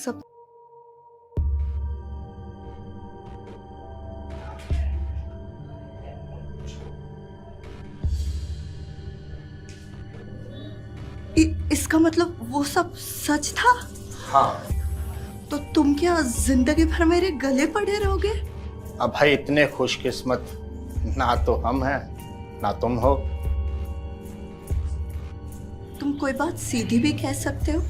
सब इसका मतलब वो सब सच था? हाँ। तो तुम क्या जिंदगी भर मेरे गले पड़े रहोगे? अब भाई इतने खुशकिस्मत ना तो हम हैं ना तुम हो। तुम कोई बात सीधी भी कह सकते हो।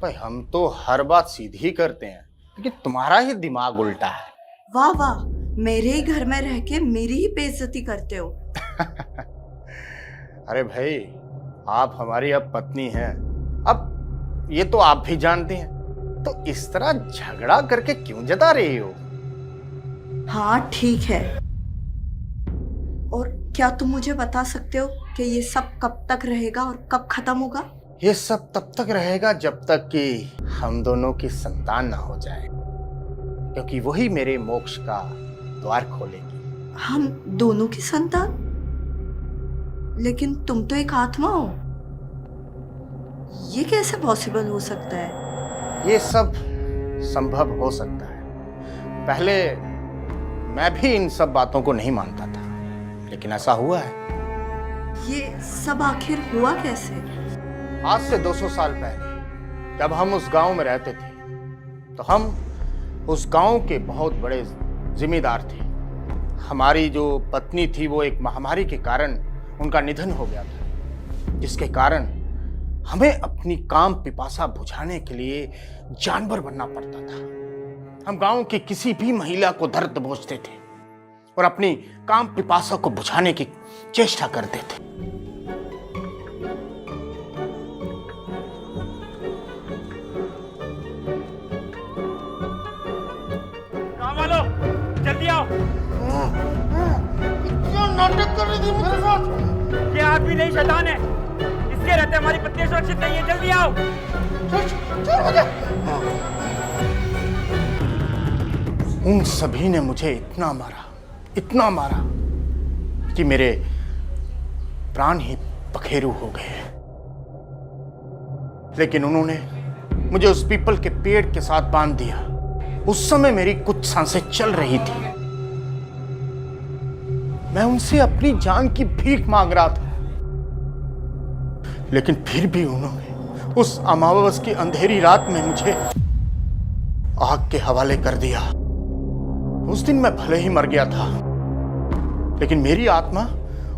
भाई हम तो हर बात सीधी ही करते हैं, लेकिन तुम्हारा ही दिमाग उल्टा है। वाह वाह, मेरे ही घर में रह के मेरी ही बेइज्जती करते हो। अरे भाई, आप हमारी अब पत्नी हैं, अब ये तो आप भी जानते हैं, तो इस तरह झगड़ा करके क्यों जता रही हो? हाँ ठीक है, और क्या तुम मुझे बता सकते हो कि ये सब कब तक रहेगा और कब खत्म होगा? ये सब तब तक रहेगा जब तक कि हम दोनों की संतान ना हो जाए, क्योंकि वही मेरे मोक्ष का द्वार खोलेगी। हम दोनों की संतान? लेकिन तुम तो एक आत्मा हो, ये कैसे पॉसिबल हो सकता है? ये सब संभव हो सकता है। पहले मैं भी इन सब बातों को नहीं मानता था, लेकिन ऐसा हुआ है। ये सब आखिर हुआ कैसे? आज से 200 साल पहले जब हम उस गांव में रहते थे, तो हम उस गांव के बहुत बड़े जिम्मेदार थे। हमारी जो पत्नी थी वो एक महामारी के कारण उनका निधन हो गया था, जिसके कारण हमें अपनी काम पिपासा बुझाने के लिए जानवर बनना पड़ता था। हम गांव की किसी भी महिला को दर्द बोझते थे और अपनी काम पिपासा को बुझाने की चेष्टा करते थे। काम वालों, जल्दी आओ। क्या नाटक कर रही थी मेरे साथ? ये आदमी नहीं शैतान है, इसके रहते हमारी पत्नी सुरक्षित नहीं है। जल्दी आओ। उन सभी ने मुझे इतना मारा कि मेरे प्राण ही पखेरु हो गए। लेकिन उन्होंने मुझे उस पीपल के पेड़ के साथ बांध दिया। उस समय मेरी कुछ सांसें चल रही थी। मैं उनसे अपनी जान की भीख मांग रहा था, लेकिन फिर भी उन्होंने उस अमावस की अंधेरी रात में मुझे आग के हवाले कर दिया। उस दिन मैं भले ही मर गया था, लेकिन मेरी आत्मा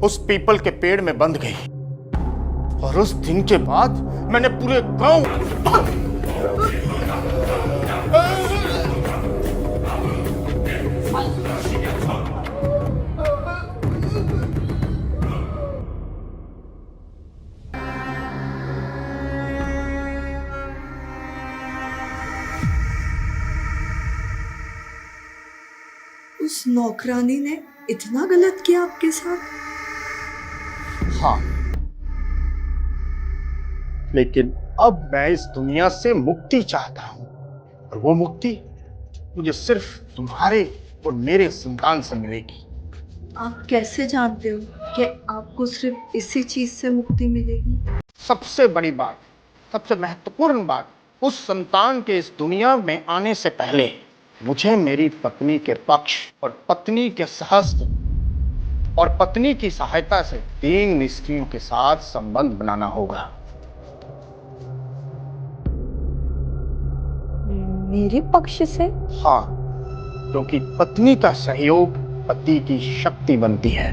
उस पीपल के पेड़ में बंध गई। और उस दिन के बाद मैंने पूरे गांव उस नौकरानी ने इतना गलत किया आपके साथ? हाँ, लेकिन अब मैं इस दुनिया से मुक्ति चाहता हूं, और वो मुक्ति मुझे सिर्फ तुम्हारे और मेरे संतान से मिलेगी। आप कैसे जानते हो कि आपको सिर्फ इसी चीज से मुक्ति मिलेगी? सबसे बड़ी बात, सबसे महत्वपूर्ण बात, उस संतान के इस दुनिया में आने से पहले मुझे मेरी पत्नी के पक्ष और पत्नी के सहस्त्र और पत्नी की सहायता से 3 स्त्रियों के साथ संबंध बनाना होगा। मेरे पक्ष से? हाँ, क्योंकि पत्नी का सहयोग पति की शक्ति बनती है।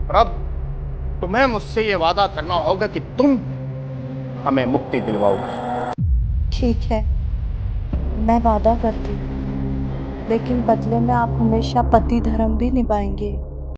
और अब तुम्हें मुझसे ये वादा करना होगा कि तुम हमें मुक्ति दिलवाओगे। ठीक है, मैं वादा करती हूँ, लेकिन बदले में आप हमेशा पति धर्म भी निभाएंगे।